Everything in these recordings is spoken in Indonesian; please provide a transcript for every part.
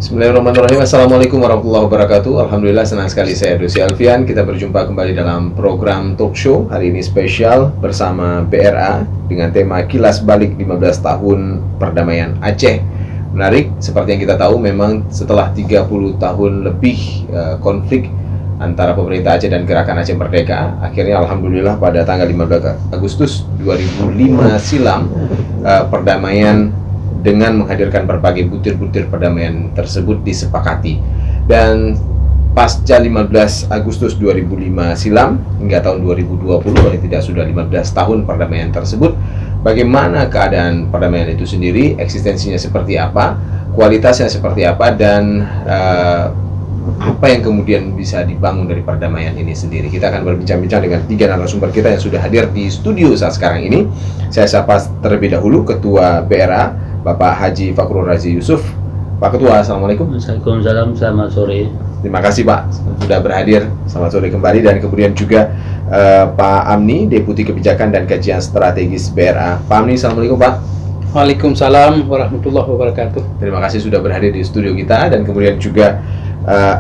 Bismillahirrahmanirrahim. Assalamualaikum warahmatullahi wabarakatuh. Alhamdulillah, senang sekali saya Dosi Alfian. Kita berjumpa kembali dalam program talk show. Hari ini spesial bersama BRA dengan tema Kilas Balik 15 tahun Perdamaian Aceh. Menarik, seperti yang kita tahu memang setelah 30 tahun lebih konflik antara pemerintah Aceh dan Gerakan Aceh Merdeka, akhirnya alhamdulillah pada tanggal 15 Agustus 2005 silam perdamaian dengan menghadirkan berbagai butir-butir perdamaian tersebut disepakati. Dan pasca 15 Agustus 2005 silam hingga tahun 2020, paling tidak sudah 15 tahun perdamaian tersebut, bagaimana keadaan perdamaian itu sendiri, eksistensinya seperti apa, kualitasnya seperti apa, dan apa yang kemudian bisa dibangun dari perdamaian ini sendiri. Kita akan berbincang-bincang dengan 3 narasumber kita yang sudah hadir di studio saat sekarang ini. Saya sapa terlebih dahulu Ketua BRA, Bapak Haji Fakrul Razi Yusuf. Pak Ketua, Assalamualaikum. Waalaikumsalam, selamat sore. Terima kasih Pak sudah berhadir. Selamat sore kembali. Dan kemudian juga Pak Amni, Deputi Kebijakan dan Kajian Strategis BRA. Pak Amni, Assalamualaikum Pak. Waalaikumsalam warahmatullahi wabarakatuh. Terima kasih sudah berhadir di studio kita. Dan kemudian juga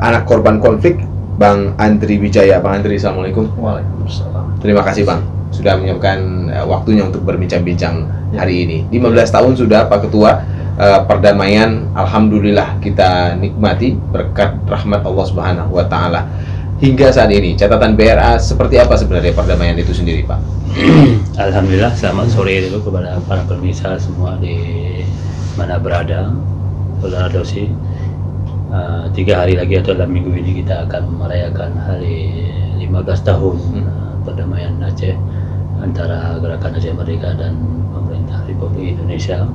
anak korban konflik, Bang Andri Wijaya. Bang Andri, Assalamualaikum. Waalaikumsalam. Terima kasih Bang sudah menyiapkan waktunya untuk berbincang-bincang hari ini. 15 tahun sudah Pak Ketua, perdamaian alhamdulillah kita nikmati berkat rahmat Allah Subhanahu wa taala. Hingga saat ini catatan BRA seperti apa sebenarnya perdamaian itu sendiri, Pak? Alhamdulillah, selamat sore dulu kepada para pemirsa semua di mana berada. Saudara Dosi, 3 hari lagi atau dalam minggu ini kita akan merayakan hari 15 tahun perdamaian Aceh antara Gerakan Aceh Merdeka dan pemerintah Republik Indonesia.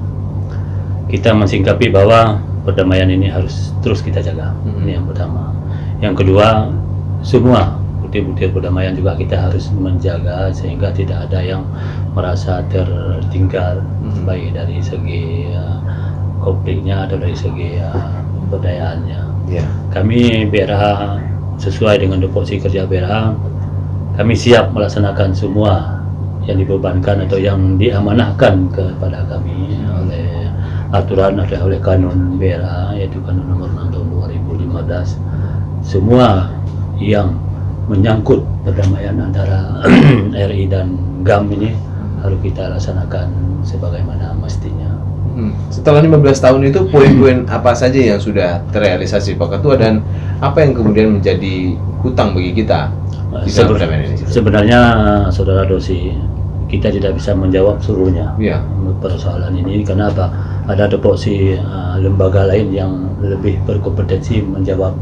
Kita mensingkapi bahwa perdamaian ini harus terus kita jaga. Ini yang pertama. Yang kedua, semua butir-butir perdamaian juga kita harus menjaga sehingga tidak ada yang merasa tertinggal, baik dari segi konfliknya atau dari segi perdayaannya. Kami BRA sesuai dengan tupoksi kerja BRA, kami siap melaksanakan semua yang dibebankan atau yang diamanahkan kepada kami oleh aturan atau oleh kanun BRA, yaitu kanun nomor 6 tahun 2015. Semua yang menyangkut perdamaian antara RI dan GAM ini harus kita laksanakan sebagaimana mestinya. Setelah 15 tahun itu poin-poin apa saja yang sudah terrealisasi Pak Ketua, dan apa yang kemudian menjadi hutang bagi kita di dalam perdamaian ini? Sebenarnya Saudara Dosi, kita tidak bisa menjawab seluruhnya persoalan ini. Kenapa? Ada tupoksi lembaga lain yang lebih berkompetensi menjawab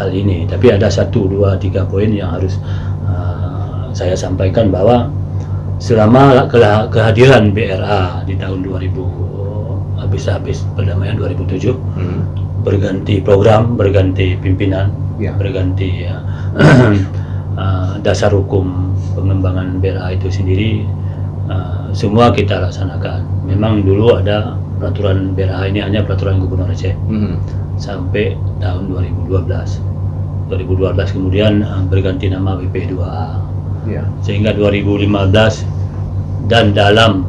hal ini. Tapi ada 1, 2, 3 poin yang harus saya sampaikan, bahwa selama kehadiran BRA di tahun 2000, habis perdamaian 2007, berganti program, berganti pimpinan, berganti dasar hukum pengembangan BRA itu sendiri, semua kita laksanakan. Memang dulu ada peraturan BRA ini hanya peraturan Gubernur Aceh sampai tahun 2012. 2012 kemudian berganti nama BP2A, sehingga 2015, dan dalam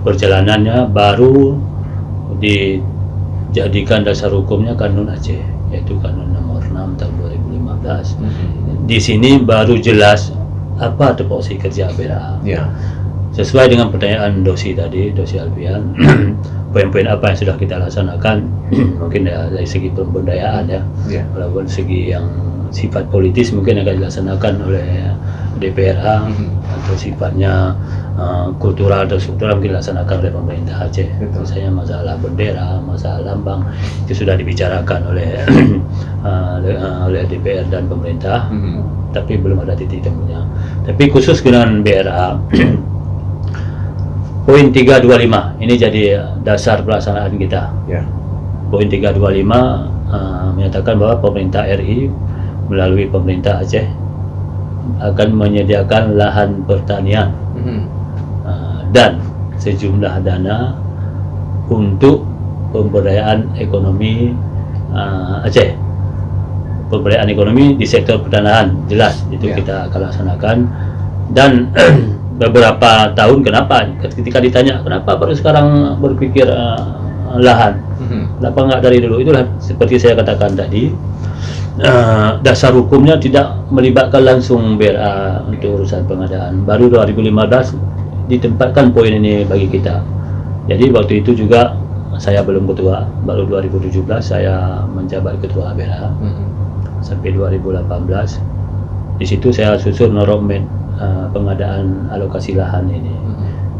perjalanannya baru dijadikan dasar hukumnya Kanun Aceh, yaitu Kanun nomor 6 tahun 2015. Di sini baru jelas apa tupoksi kerja BRA. Sesuai dengan pertanyaan Dosi tadi, Dosi Alfian, poin-poin apa yang sudah kita laksanakan, mungkin dari segi pemberdayaan walaupun segi yang sifat politis mungkin akan dilaksanakan oleh DPRA, atau sifatnya kultural atau struktural mungkin dilaksanakan oleh pemerintah Aceh. Misalnya masalah bendera, masalah lambang, itu sudah dibicarakan oleh oleh DPR dan pemerintah, tapi belum ada titik temunya. Tapi khusus dengan BRA, poin 325 ini jadi dasar pelaksanaan kita. Poin 325 menyatakan bahwa pemerintah RI melalui pemerintah Aceh akan menyediakan lahan pertanian dan sejumlah dana untuk pemberdayaan ekonomi Aceh. Pemberdayaan ekonomi di sektor pertanahan, jelas itu kita akan laksanakan. Dan beberapa tahun, kenapa ketika ditanya kenapa baru sekarang berpikir lahan, Kenapa nggak dari dulu? Itulah seperti saya katakan tadi, dasar hukumnya tidak melibatkan langsung BRA untuk urusan pengadaan. Baru 2015 ditempatkan poin ini bagi kita. Jadi waktu itu juga saya belum ketua, baru 2017 saya menjabat ketua BRA sampai 2018. Di situ saya susun roadmap pengadaan alokasi lahan ini.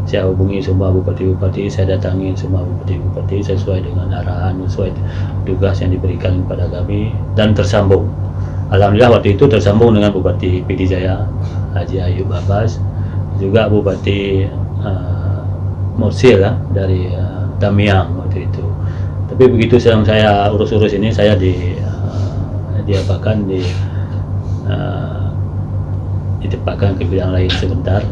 Saya hubungi semua bupati-bupati, saya datangi semua bupati-bupati sesuai dengan arahan, sesuai tugas yang diberikan kepada kami, dan tersambung. Alhamdulillah waktu itu tersambung dengan Bupati PD Jaya, Haji Ayub Abbas, juga Bupati Morsil dari Tamiang waktu itu. Tapi begitu sedang saya urus-urus ini, saya ditempatkan ke bidang lain sebentar,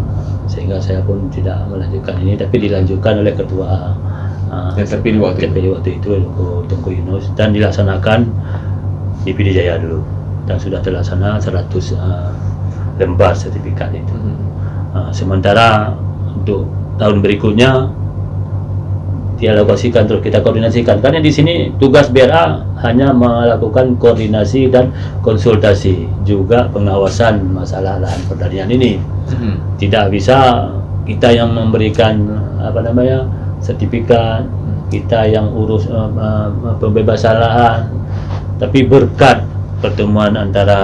sehingga saya pun tidak melanjutkan ini, tapi dilanjutkan oleh ketua yang terpilih waktu itu Tengku Yunus, dan dilaksanakan di PD Jaya dulu, dan sudah terlaksana 100 lembar sertifikat itu. Sementara untuk tahun berikutnya dialokasikan, terus kita koordinasikan, karena di sini tugas BRA hanya melakukan koordinasi dan konsultasi, juga pengawasan masalah lahan pertanian ini. Tidak bisa kita yang memberikan sertifikat, kita yang urus pembebasan lahan. Tapi berkat pertemuan antara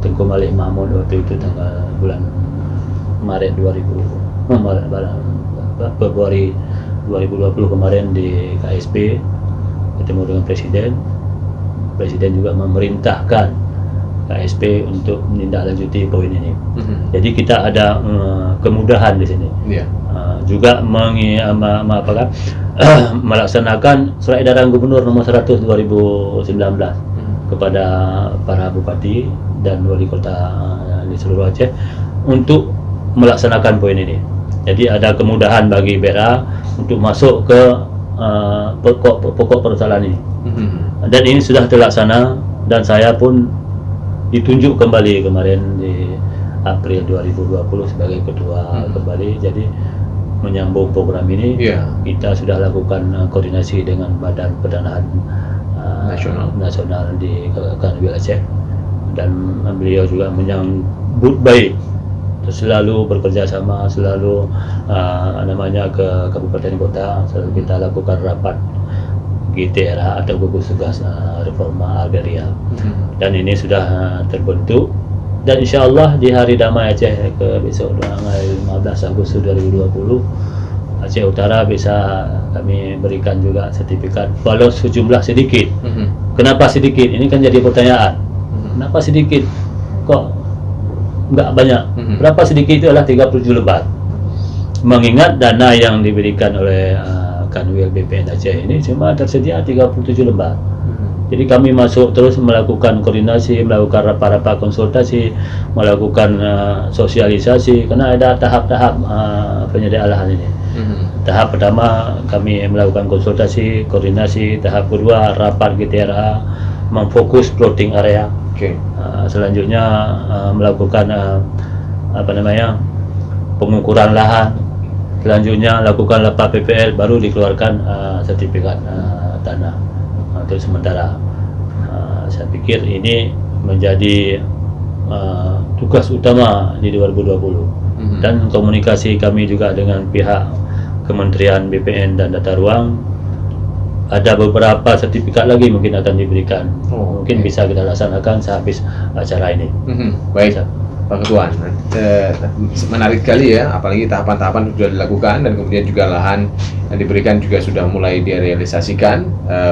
Tengku Malik Mahmud waktu itu tanggal bulan Maret Februari 2020 kemarin di KSP, ketemu dengan Presiden juga memerintahkan KSP untuk menindaklanjuti poin ini. Jadi kita ada kemudahan di sini. Juga melaksanakan surat edaran Gubernur nomor 100 2019 kepada para bupati dan wali kota di seluruh Aceh untuk melaksanakan poin ini. Jadi ada kemudahan bagi BRA untuk masuk ke pokok persoalan ini. Dan ini sudah terlaksana, dan saya pun ditunjuk kembali kemarin di April 2020 sebagai ketua kembali. Jadi menyambung program ini, kita sudah lakukan koordinasi dengan Badan Pendanaan Nasional di Kanwil Aceh, dan beliau juga menyambut baik, selalu bekerja sama, selalu ke kabupaten kota, selalu kita lakukan rapat GTRA atau gugus tugas reforma agraria. Dan ini sudah terbentuk, dan insya Allah di Hari Damai Aceh ke besok tanggal 15 Agustus 2020, Aceh Utara bisa kami berikan juga sertifikat walau sejumlah sedikit. Kenapa sedikit? Ini kan jadi pertanyaan. Kenapa sedikit? Kok nggak banyak? Berapa sedikit? Itu adalah 37 lembar. Mengingat dana yang diberikan oleh Kanwil BPN Aceh ini cuma tersedia 37 lembar. Jadi kami masuk terus melakukan koordinasi, melakukan rapat-rapat konsultasi, melakukan sosialisasi, karena ada tahap-tahap penyediaan lahan ini. Tahap pertama kami melakukan konsultasi, koordinasi. Tahap kedua rapat GTRA, memfokus plotting area. Selanjutnya melakukan pengukuran lahan. Selanjutnya lakukan lapak PPL, baru dikeluarkan sertifikat tanah. Untuk sementara saya pikir ini menjadi tugas utama di 2020. Dan komunikasi kami juga dengan pihak Kementerian BPN dan Tata Ruang, ada beberapa sertifikat lagi mungkin akan diberikan. Mungkin bisa kita laksanakan sehabis acara ini. Baik, Pak Ketua, menarik sekali ya, apalagi tahapan-tahapan sudah dilakukan, dan kemudian juga lahan yang diberikan juga sudah mulai direalisasikan.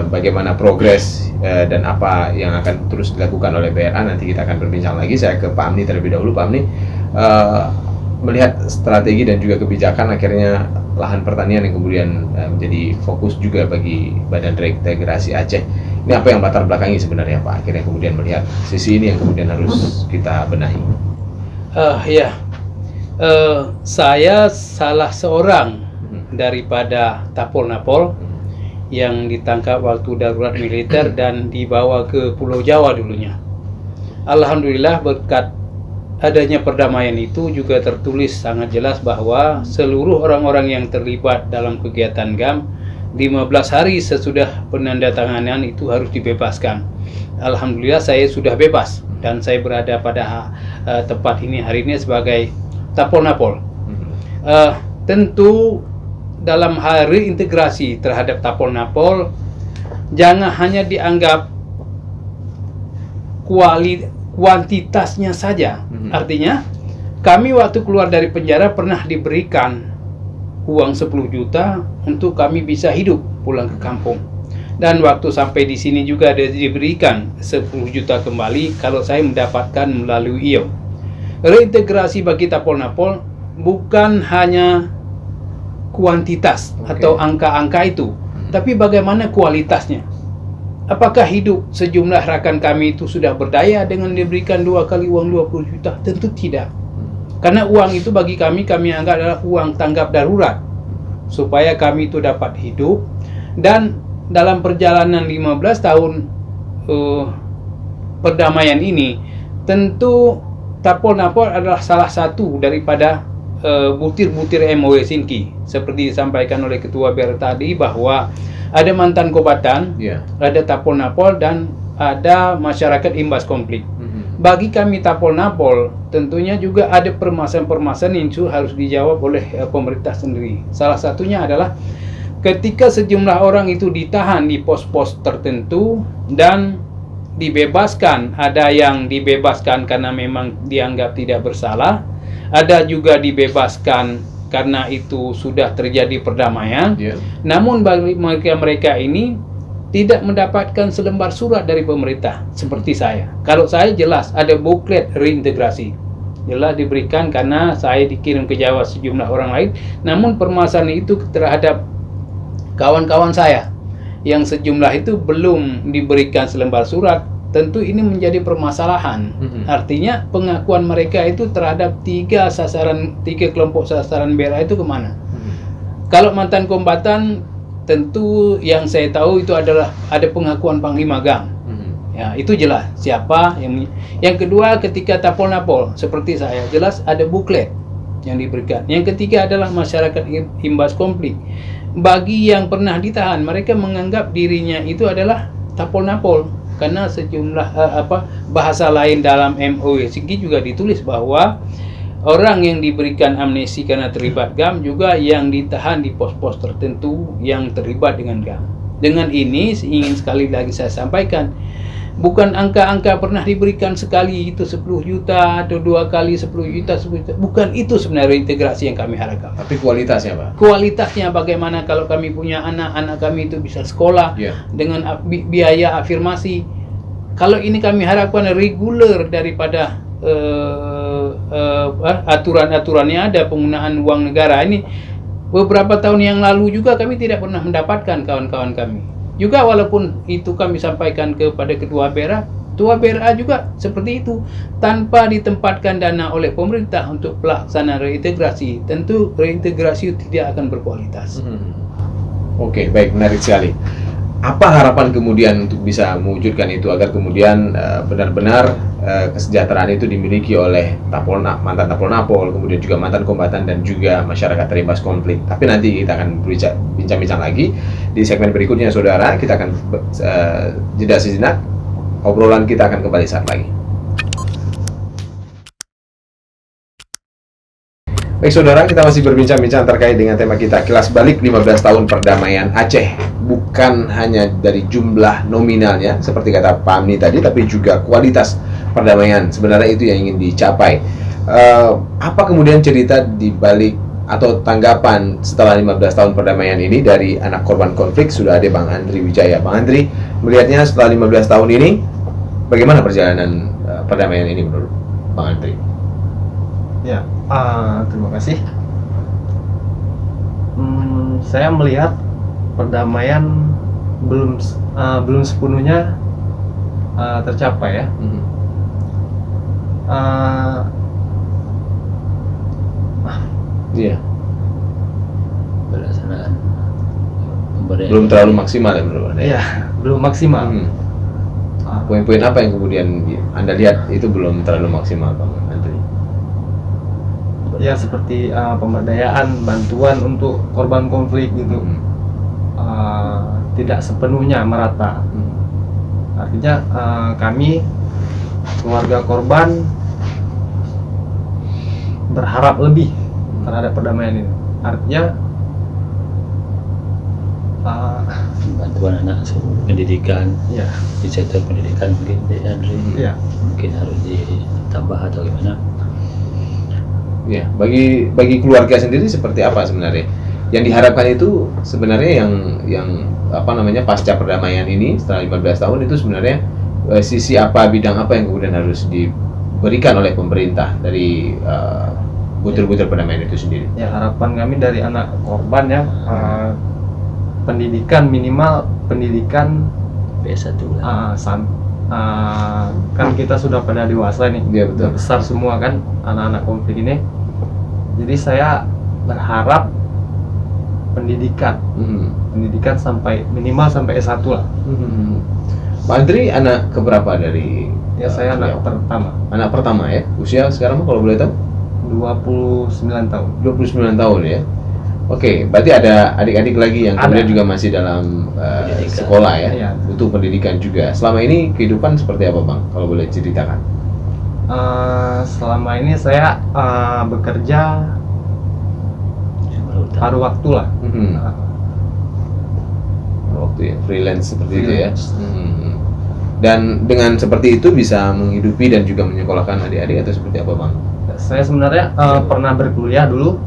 Bagaimana progres dan apa yang akan terus dilakukan oleh BRA, nanti kita akan berbincang lagi. Saya ke Pak Amni terlebih dahulu. Pak Amni, melihat strategi dan juga kebijakan akhirnya lahan pertanian yang kemudian menjadi fokus juga bagi Badan Reintegrasi Aceh. Ini apa yang latar belakangi sebenarnya Pak, akhirnya kemudian melihat sisi ini yang kemudian harus kita benahi? Saya salah seorang daripada Tapol-Napol yang ditangkap waktu darurat militer dan dibawa ke Pulau Jawa dulunya. Alhamdulillah berkat adanya perdamaian itu juga tertulis sangat jelas bahwa seluruh orang-orang yang terlibat dalam kegiatan GAM 15 hari sesudah penandatanganan itu harus dibebaskan. Alhamdulillah saya sudah bebas dan saya berada pada tempat ini hari ini sebagai Tapol-Napol. Tentu dalam hal reintegrasi terhadap Tapol-Napol jangan hanya dianggap kuantitasnya saja. Artinya kami waktu keluar dari penjara pernah diberikan uang 10 juta untuk kami bisa hidup pulang ke kampung. Dan waktu sampai di sini juga ada diberikan 10 juta kembali kalau saya mendapatkan melalui IO. Reintegrasi bagi Tapol-Napol bukan hanya kuantitas atau angka-angka itu, tapi bagaimana kualitasnya. Apakah hidup sejumlah rakan kami itu sudah berdaya dengan diberikan 2 kali uang 20 juta? Tentu tidak. Karena uang itu bagi kami anggap adalah uang tanggap darurat supaya kami itu dapat hidup. Dan dalam perjalanan 15 tahun perdamaian ini, tentu Tapol-Napol adalah salah satu daripada butir-butir MOU Helsinki. Seperti disampaikan oleh Ketua BR tadi bahwa ada mantan kombatan, ada Tapol-Napol, dan ada masyarakat imbas konflik. Bagi kami Tapol-Napol, tentunya juga ada permasalahan-permasalahan yang harus dijawab oleh pemerintah sendiri. Salah satunya adalah ketika sejumlah orang itu ditahan di pos-pos tertentu dan dibebaskan. Ada yang dibebaskan karena memang dianggap tidak bersalah, ada juga dibebaskan karena itu sudah terjadi perdamaian. Namun bagi mereka ini tidak mendapatkan selembar surat dari pemerintah seperti saya. Kalau saya jelas ada buklet reintegrasi, jelas diberikan karena saya dikirim ke Jawa sejumlah orang lain. Namun permasalahan itu terhadap kawan-kawan saya yang sejumlah itu belum diberikan selembar surat. Tentu ini menjadi permasalahan. Artinya pengakuan mereka itu terhadap tiga kelompok sasaran BRA itu kemana? Kalau mantan kombatan, tentu yang saya tahu itu adalah ada pengakuan Panglima Gam. Ya, itu jelas siapa yang kedua, ketika Tapol-Napol seperti saya, jelas ada buklet yang diberikan. Yang ketiga adalah masyarakat imbas konflik. Bagi yang pernah ditahan, mereka menganggap dirinya itu adalah Tapol-Napol karena sejumlah bahasa lain dalam MOU Helsinki juga ditulis bahwa orang yang diberikan amnesti karena terlibat GAM juga yang ditahan di pos-pos tertentu yang terlibat dengan GAM. Dengan ini ingin sekali lagi saya sampaikan, bukan angka-angka pernah diberikan sekali itu 10 juta atau 2 kali 10 juta, 10 juta. Bukan itu sebenarnya integrasi yang kami harapkan. Tapi kualitasnya, Pak? Kualitasnya bagaimana kalau kami punya anak kami itu bisa sekolah dengan biaya afirmasi. Kalau ini kami harapkan reguler daripada aturan-aturannya ada penggunaan uang negara. Ini beberapa tahun yang lalu juga kami tidak pernah mendapatkan kawan-kawan kami. Juga walaupun itu kami sampaikan kepada Ketua BRA juga seperti itu. Tanpa ditempatkan dana oleh pemerintah untuk pelaksanaan reintegrasi, tentu reintegrasi tidak akan berkualitas. Oke, baik, menarik sekali. Apa harapan kemudian untuk bisa mewujudkan itu agar kemudian benar-benar kesejahteraan itu dimiliki oleh mantan Tapol-Napol, kemudian juga mantan kombatan dan juga masyarakat terimbas konflik. Tapi nanti kita akan bincang-bincang lagi di segmen berikutnya, saudara. Kita akan jeda sejenak. Obrolan kita akan kembali saat lagi. Baik saudara, kita masih berbincang-bincang terkait dengan tema kita kilas balik 15 tahun perdamaian Aceh. Bukan hanya dari jumlah nominalnya seperti kata Pak Amni tadi, tapi juga kualitas perdamaian. Sebenarnya itu yang ingin dicapai. Apa kemudian cerita di balik atau tanggapan setelah 15 tahun perdamaian ini dari anak korban konflik? Sudah ada Bang Andri Wijaya. Bang Andri, melihatnya setelah 15 tahun ini, bagaimana perjalanan perdamaian ini menurut Bang Andri? Ya, terima kasih. Saya melihat perdamaian belum sepenuhnya tercapai ya. Iya. Pelaksanaan belum terlalu maksimal ya menurut Anda? Iya, belum maksimal. Poin-poin apa yang kemudian Anda lihat itu belum terlalu maksimal, Bang Andri? Ya seperti pemberdayaan, bantuan untuk korban konflik gitu. tidak sepenuhnya merata. Artinya kami keluarga korban berharap lebih terhadap perdamaian ini. Artinya bantuan anak pendidikan, ya, di sektor pendidikan mungkin ya. mungkin harus ditambah atau gimana. Ya, bagi keluarga sendiri seperti apa sebenarnya? Yang diharapkan itu sebenarnya yang apa namanya pasca perdamaian ini setelah 15 tahun itu sebenarnya sisi apa, bidang apa yang kemudian harus diberikan oleh pemerintah dari butir-butir perdamaian itu sendiri? Ya, harapan kami dari anak korban ya, pendidikan minimal, pendidikan PS1 lah. Kan kita sudah pada dewasa nih, Iya, betul. udah besar semua kan anak-anak konflik ini. Jadi saya berharap pendidikan sampai minimal sampai S1 lah. Pak Andri anak keberapa dari? Ya, saya anak pertama. Anak pertama ya. Usia sekarang kalau boleh tahu? 29 tahun. 29 tahun ya. Oke, berarti ada adik-adik lagi yang kemudian juga masih dalam sekolah ya, Iya. butuh pendidikan juga. Selama ini kehidupan seperti apa Bang? Kalau boleh ceritakan. Selama ini saya bekerja paruh waktu lah. Waktu ya, freelance seperti Freelance. itu ya. Dan dengan seperti itu bisa menghidupi dan juga menyekolahkan adik-adik atau seperti apa Bang? Saya sebenarnya pernah berkuliah dulu,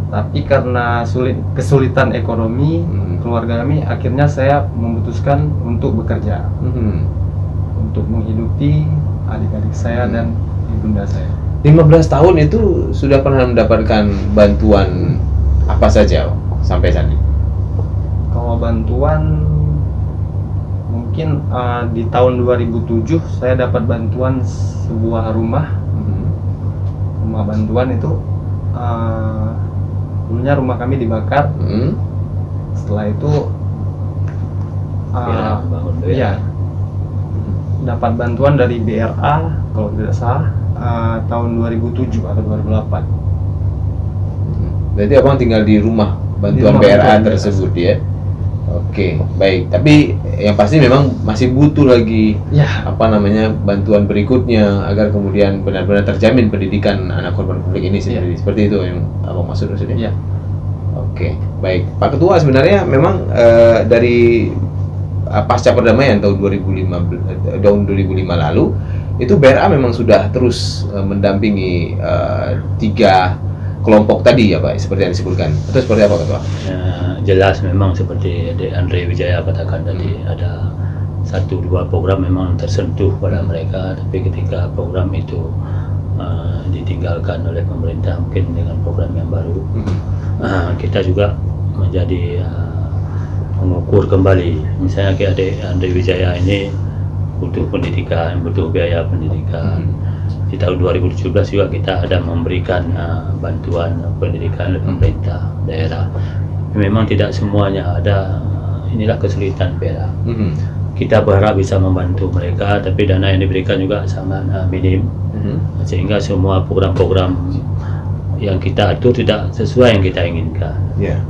tapi karena kesulitan ekonomi keluarga kami, akhirnya saya memutuskan untuk bekerja, untuk menghidupi adik-adik saya dan ibunda saya. 15 tahun itu sudah pernah mendapatkan bantuan apa saja sampai saat ini? Kalau bantuan mungkin di tahun 2007 saya dapat bantuan sebuah rumah bantuan itu. Dulunya rumah kami dibakar. Setelah itu bangun ya, dapat bantuan dari BRA kalau tidak salah tahun 2007 atau 2008. Berarti abang tinggal di rumah bantuan Di rumah BRA bantuan tersebut ya. Oke, baik. Tapi yang pasti memang masih butuh lagi Ya, apa namanya bantuan berikutnya agar kemudian benar-benar terjamin pendidikan anak korban konflik ini sendiri. Seperti itu yang abang maksud maksudnya. ya. Oke, baik. Pak Ketua, sebenarnya memang dari pasca perdamaian tahun 2005 lalu itu BRA memang sudah terus mendampingi 3 kelompok tadi ya Pak, seperti yang disebutkan. Itu seperti apa Ketua? Ya, jelas memang seperti Andre Wijaya katakan tadi, ada 1-2 program memang tersentuh pada mereka, tapi ketika program itu ditinggalkan oleh pemerintah mungkin dengan program yang baru, kita juga menjadi mengukur kembali. Misalnya kayak Andre Wijaya ini butuh pendidikan, butuh biaya pendidikan. Di tahun 2017 juga kita ada memberikan bantuan pendidikan oleh pemerintah daerah. Memang tidak semuanya ada, inilah kesulitan BRA. Kita berharap bisa membantu mereka, tapi dana yang diberikan juga sangat minim, sehingga semua program-program yang kita atur tidak sesuai yang kita inginkan.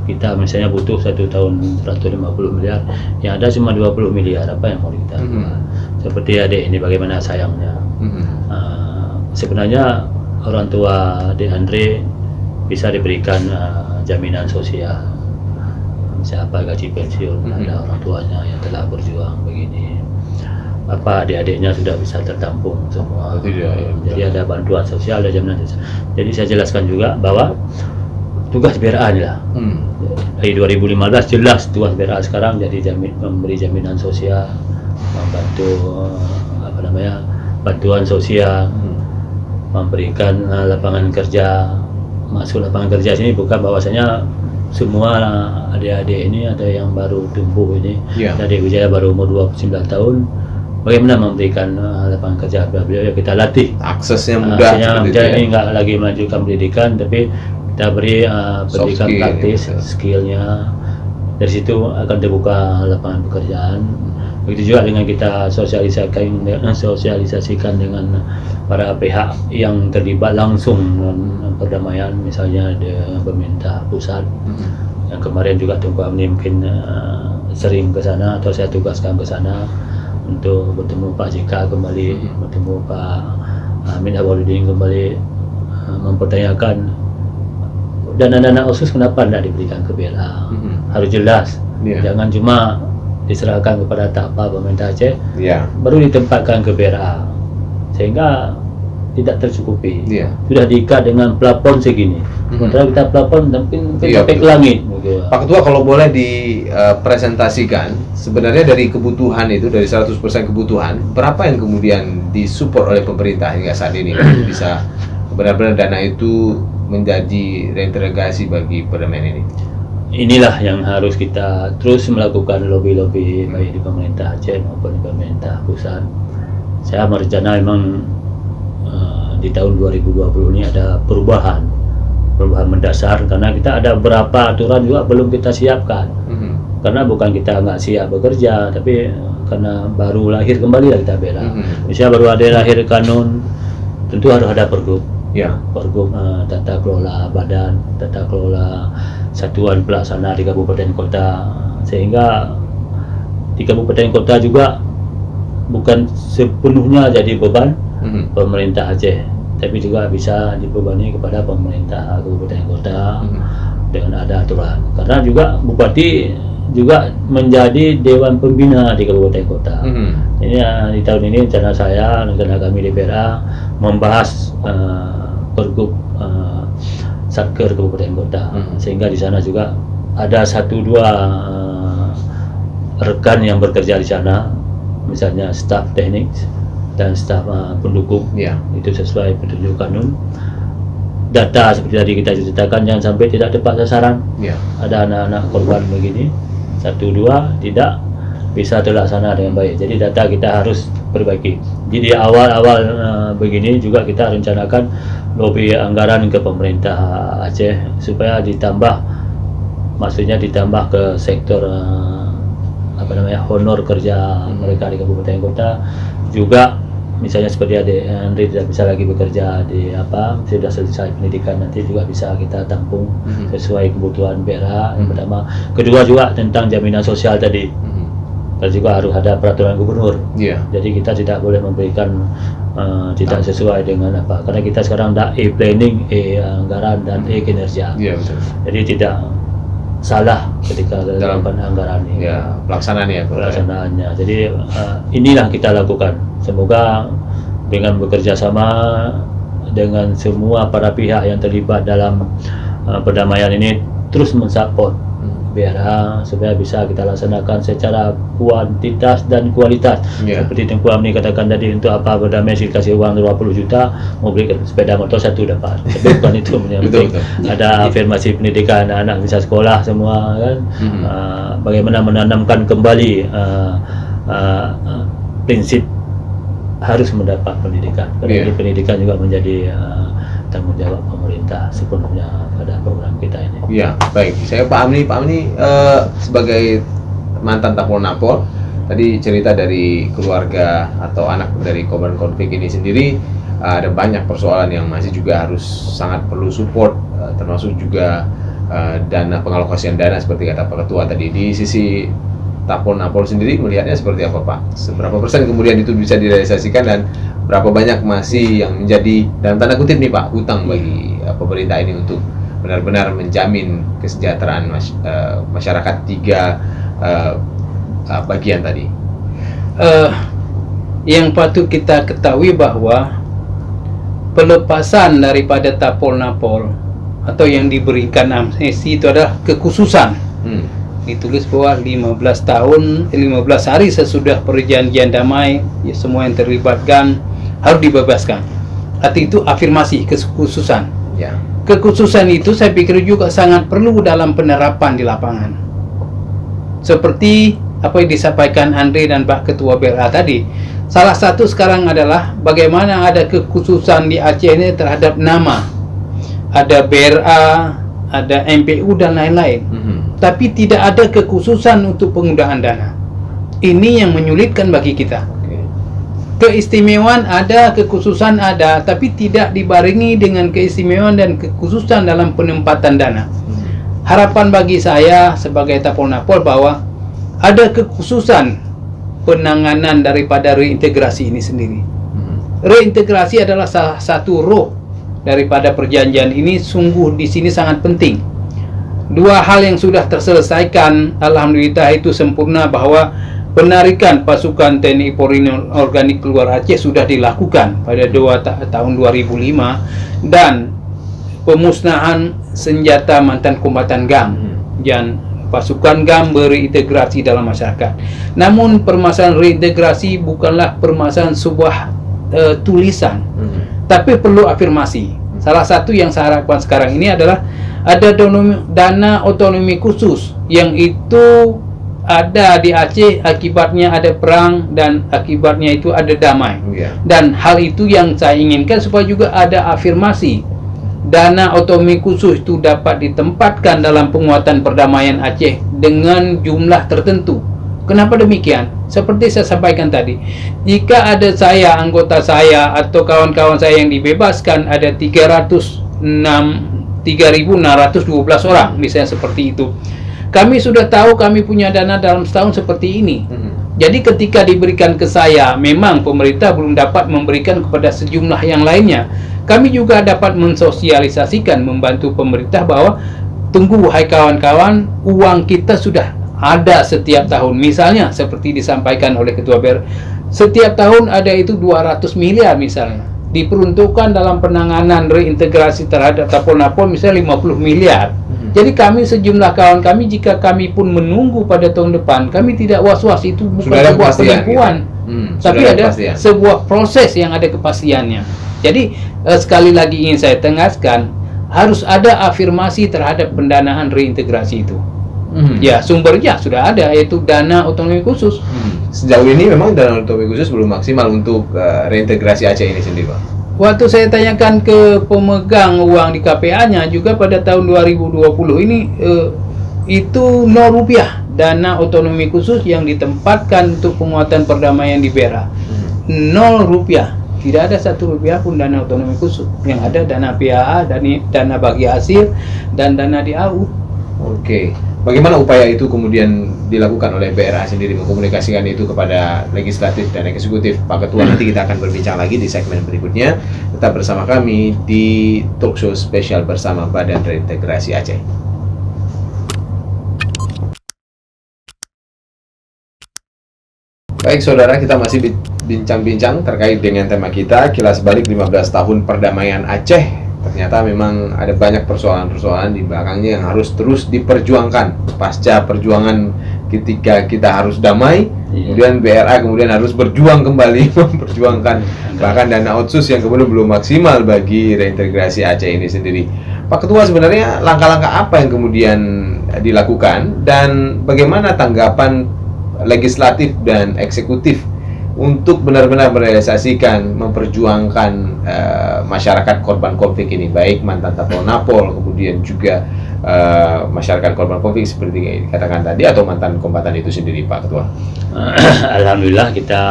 Kita misalnya butuh 1 tahun 150 miliar, yang ada cuma 20 miliar, apa yang mau kita buat? Seperti adik ini bagaimana sayangnya. Sebenarnya orang tua De Andre bisa diberikan jaminan sosial, siapa gaji pensiun, ada orang tuanya yang telah berjuang begini, apa adik-adiknya sudah bisa tertampung semua. Jadi ada bantuan sosial, ada jaminan sosial. Jadi saya jelaskan juga bahwa tugas BRA inilah dari 2015 jelas tugas BRA sekarang jadi memberi jaminan sosial, membantu bantuan sosial, memberikan lapangan kerja. Masuk lapangan kerja sini bukan bahwasanya semua adik-adik ini ada yang baru tumbuh ini. Adik Wijaya baru umur 29 tahun. Bagaimana memberikan lapangan kerja beliau ya kita latih. Aksesnya mudah. Ini nggak lagi melanjutkan pendidikan, tapi kita beri pendidikan praktis, skillnya. Dari situ akan terbuka lapangan pekerjaan. Begitu juga dengan kita sosialisasikan dengan para pihak yang terlibat langsung dengan perdamaian, misalnya pemerintah pusat Yang kemarin juga Tunku Amni mungkin sering ke sana atau saya tugaskan ke sana untuk bertemu Pak JK kembali, bertemu Pak Amin Awaludin kembali, mempertanyakan dana-dana khusus kenapa tidak diberikan ke BLA. Harus jelas, jangan cuma diserahkan kepada TAPA pemerintah Aceh, baru ditempatkan ke BLA, sehingga tidak tercukupi. Sudah diikat dengan plafon segini, sementara kita plafon mungkin sampai ke langit. Pak Ketua, kalau boleh dipresentasikan, sebenarnya dari kebutuhan itu, dari 100% kebutuhan, berapa yang kemudian disupport oleh pemerintah hingga saat ini bisa benar-benar dana itu menjadi reintegrasi bagi perdamaian ini? Inilah yang harus kita terus melakukan lobby-lobby baik di pemerintah Aceh maupun di pemerintah pusat. Saya merencana memang di tahun 2020 ini ada perubahan mendasar, karena kita ada beberapa aturan juga belum kita siapkan. Karena bukan kita nggak siap bekerja, tapi karena baru lahir kembali lah kita bela. Misalnya baru ada lahir kanun, tentu harus ada pergub. Pergub tata kelola badan, tata kelola satuan pelaksana di kabupaten kota, sehingga di kabupaten kota juga bukan sepenuhnya jadi beban pemerintah Aceh, tapi juga bisa dibebani kepada pemerintah kabupaten kota dengan ada aturan. Karena juga bupati juga menjadi dewan pembina di kabupaten kota. Ini di tahun ini rencana saya, rencana kami di PRA membahas pergub Satker kabupaten kota, sehingga di sana juga ada 1-2 rekan yang bekerja di sana, misalnya staf teknik dan staf pendukung, itu sesuai petunjuk kanun. Data seperti tadi kita ceritakan, jangan sampai tidak tepat sasaran. Ada anak-anak korban begini, 1-2 tidak bisa terlaksana dengan baik. Jadi data kita harus perbaiki. Jadi awal-awal begini juga kita rencanakan lobby anggaran ke pemerintah Aceh supaya ditambah, maksudnya ditambah ke sektor honor kerja mereka di kabupaten kota. Juga misalnya seperti adik Andri tidak bisa lagi bekerja di sudah selesai pendidikan, nanti juga bisa kita tampung sesuai kebutuhan BRA yang pertama. Kedua juga tentang jaminan sosial tadi, dan juga harus ada peraturan gubernur. Jadi kita tidak boleh memberikan tidak sesuai dengan karena kita sekarang ada E-planning, E-anggaran dan E-kinerja. Betul. Jadi tidak salah ketika dalam anggaran ini. Pelaksanaannya. Jadi inilah kita lakukan. Semoga dengan bekerja sama dengan semua para pihak yang terlibat dalam perdamaian ini terus mensupport BRA supaya bisa kita laksanakan secara kuantitas dan kualitas. Seperti Tunku Amni katakan tadi, untuk apa berdamai sih kasih uang 20 juta, mau beli sepeda motor 1 dapat. Tapi bukan itu yang penting. Ada afirmasi pendidikan, anak-anak bisa sekolah semua kan. Bagaimana menanamkan kembali prinsip harus mendapat pendidikan. Karena ini pendidikan juga menjadi tanggung jawab pemerintah sepenuhnya pada program kita ini. Baik. Saya Pak Amni sebagai mantan Tapol Napol, tadi cerita dari keluarga atau anak dari korban konflik ini sendiri, ada banyak persoalan yang masih juga harus sangat perlu support, termasuk juga dana, pengalokasian dana seperti kata Pak Ketua tadi. Di sisi Tapol Napol sendiri melihatnya seperti apa Pak? Seberapa persen kemudian itu bisa direalisasikan dan berapa banyak masih yang menjadi dalam tanda kutip nih Pak hutang bagi pemerintah ini untuk benar-benar menjamin kesejahteraan masyarakat 3 bagian tadi? Yang patut kita ketahui bahwa pelepasan daripada Tapol Napol atau yang diberikan amnesti itu adalah kekhususan. Ditulis bahwa 15 hari sesudah perjanjian damai, semua yang terlibatkan harus dibebaskan. Arti itu afirmasi kekhususan. Kekhususan itu saya pikir juga sangat perlu dalam penerapan di lapangan. Seperti apa yang disampaikan Andre dan Pak Ketua BRA tadi, salah satu sekarang adalah bagaimana ada kekhususan di Aceh ini terhadap nama. Ada BRA, ada MPU dan lain-lain. Tapi tidak ada kekhususan untuk penggunaan dana. Ini yang menyulitkan bagi kita. Keistimewaan ada, kekhususan ada, tapi tidak dibarengi dengan keistimewaan dan kekhususan dalam penempatan dana. harapan bagi saya sebagai Tapolnapol bahwa ada kekhususan penanganan daripada reintegrasi ini sendiri. Reintegrasi adalah salah satu roh daripada perjanjian ini, sungguh di sini sangat penting. Dua hal yang sudah terselesaikan, alhamdulillah itu sempurna, bahwa penarikan pasukan TNI Polri organik keluar Aceh sudah dilakukan pada tahun 2005, dan pemusnahan senjata mantan kombatan GAM dan pasukan GAM bereintegrasi dalam masyarakat. Namun permasalahan reintegrasi bukanlah permasalahan sebuah tulisan, tapi perlu afirmasi. Salah satu yang saya harapkan sekarang ini adalah ada dana otonomi khusus yang itu ada di Aceh, akibatnya ada perang dan akibatnya itu ada damai. Dan hal itu yang saya inginkan, supaya juga ada afirmasi dana otonomi khusus itu dapat ditempatkan dalam penguatan perdamaian Aceh dengan jumlah tertentu. Kenapa demikian? Seperti saya sampaikan tadi, jika ada saya, anggota saya atau kawan-kawan saya yang dibebaskan ada 3.612 orang, misalnya seperti itu. Kami sudah tahu kami punya dana dalam setahun seperti ini. Jadi ketika diberikan ke saya, memang pemerintah belum dapat memberikan kepada sejumlah yang lainnya. Kami juga dapat mensosialisasikan, membantu pemerintah bahwa tunggu wahai kawan-kawan, uang kita sudah ada setiap tahun. Misalnya seperti disampaikan oleh Ketua BER, setiap tahun ada itu 200 miliar misalnya, diperuntukkan dalam penanganan reintegrasi terhadap Tapolnapol misalnya 50 miliar. Jadi kami, sejumlah kawan kami, jika kami pun menunggu pada tahun depan, kami tidak was-was, itu bukan sebuah penipuan, tapi ada sebuah proses yang ada kepastiannya. Jadi sekali lagi ingin saya tegaskan, harus ada afirmasi terhadap pendanaan reintegrasi itu. Ya, sumbernya sudah ada, yaitu dana otonomi khusus. Sejauh ini memang dana otonomi khusus belum maksimal untuk reintegrasi Aceh ini sendiri, Pak. Waktu saya tanyakan ke pemegang uang di KPA-nya juga pada tahun 2020 ini, itu 0 rupiah dana otonomi khusus yang ditempatkan untuk penguatan perdamaian di BERA. 0 rupiah, tidak ada 1 rupiah pun dana otonomi khusus. Yang ada dana PAA, dana bagi hasil, dan dana DAU. Oke. Bagaimana upaya itu kemudian dilakukan oleh BRA sendiri, mengkomunikasikan itu kepada legislatif dan eksekutif? Pak Ketua, nanti kita akan berbincang lagi di segmen berikutnya. Tetap bersama kami di talkshow spesial bersama Badan Reintegrasi Aceh. Baik saudara, kita masih bincang-bincang terkait dengan tema kita, kilas balik 15 tahun perdamaian Aceh. Ternyata memang ada banyak persoalan-persoalan di belakangnya yang harus terus diperjuangkan. Pasca perjuangan ketika kita harus damai, kemudian BRA kemudian harus berjuang kembali memperjuangkan bahkan dana otsus yang kemudian belum maksimal bagi reintegrasi Aceh ini sendiri. Pak Ketua, sebenarnya langkah-langkah apa yang kemudian dilakukan dan bagaimana tanggapan legislatif dan eksekutif untuk benar-benar merealisasikan, memperjuangkan masyarakat korban konflik ini, baik mantan Tapolnapol, kemudian juga masyarakat korban konflik seperti dikatakan tadi, atau mantan kombatan itu sendiri, Pak Ketua? Alhamdulillah kita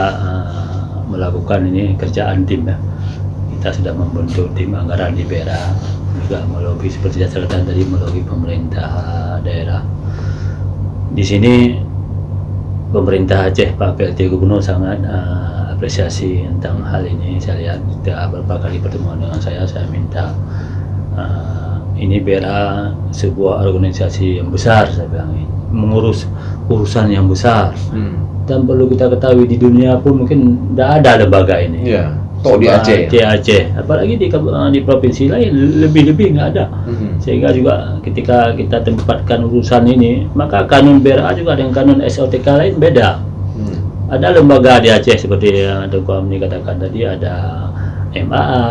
melakukan ini kerjaan tim ya. Kita sudah membentuk tim anggaran di BERA, juga melobi seperti saya katakan tadi, melobi pemerintah daerah. Di sini pemerintah Aceh, Pak PLT Gubernur sangat apresiasi tentang hal ini. Saya lihat beberapa kali pertemuan dengan saya minta ini BRA sebuah organisasi yang besar, saya bilang, mengurus urusan yang besar. Dan perlu kita ketahui di dunia pun mungkin tidak ada lembaga ini. Ya, toh di Aceh. Aceh, apalagi di provinsi lain lebih nggak ada. Sehingga juga ketika kita tempatkan urusan ini, maka kanun BRA juga dengan kanun SOTK lain beda. Ada lembaga di Aceh seperti yang Dr. Amni katakan tadi, ada MAA,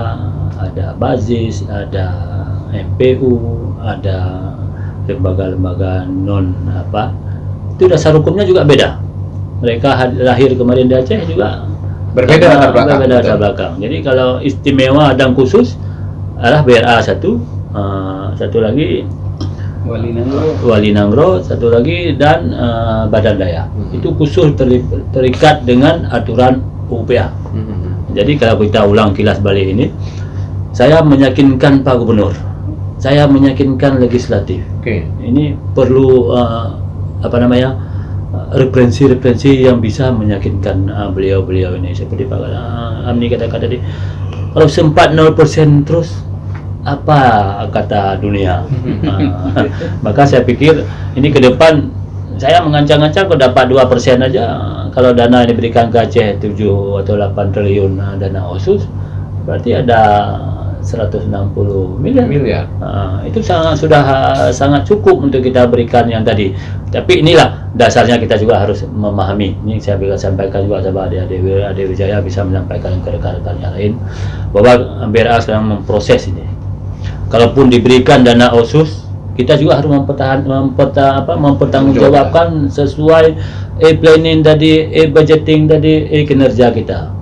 ada BAZIS, ada MPU, ada lembaga-lembaga non apa. Itu dasar hukumnya juga beda. Mereka lahir kemarin di Aceh juga berbeda latar belakang. Jadi kalau istimewa dan khusus adalah BRA satu lagi Wali Nangro, satu lagi dan Badan Daya. Itu khusus terikat dengan aturan UPA. Jadi kalau kita ulang kilas balik ini, saya meyakinkan Pak Gubernur saya meyakinkan legislatif. Ini perlu referensi-referensi yang bisa meyakinkan beliau-beliau ini, seperti Pak Amni kata-kata tadi. Kalau sempat 0% terus, apa kata dunia? Maka saya pikir ini ke depan saya mengancang-ancang kalau dapat 2% aja, kalau dana yang diberikan ke Aceh 7 atau 8 triliun dana OSUS, berarti ada 160 miliar. Itu sudah sangat cukup untuk kita berikan yang tadi. Tapi inilah dasarnya, kita juga harus memahami. Ini saya bisa sampaikan juga sama adik Wijaya, bisa menyampaikan ke rekan-rekan yang lain bahwa BRA sedang memproses ini. Kalaupun diberikan dana OSUS, kita juga harus mempertanggungjawabkan sesuai planning tadi, budgeting tadi, kinerja kita.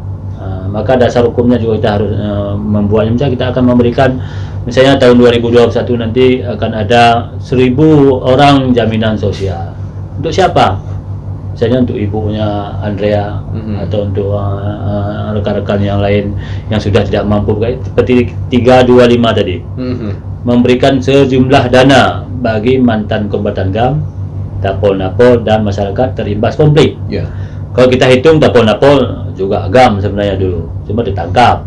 Maka dasar hukumnya juga kita harus membuatnya. Misalnya kita akan memberikan, misalnya tahun 2021 nanti akan ada 1.000 orang jaminan sosial. Untuk siapa? Misalnya untuk ibunya Andrea, atau untuk rekan-rekan yang lain yang sudah tidak mampu, seperti 325 tadi. Memberikan sejumlah dana bagi mantan kombatan GAM, Tapol-Napol, dan masyarakat terimbas konflik. Kalau kita hitung, Tapol-Napol juga GAM sebenarnya dulu, cuma ditangkap.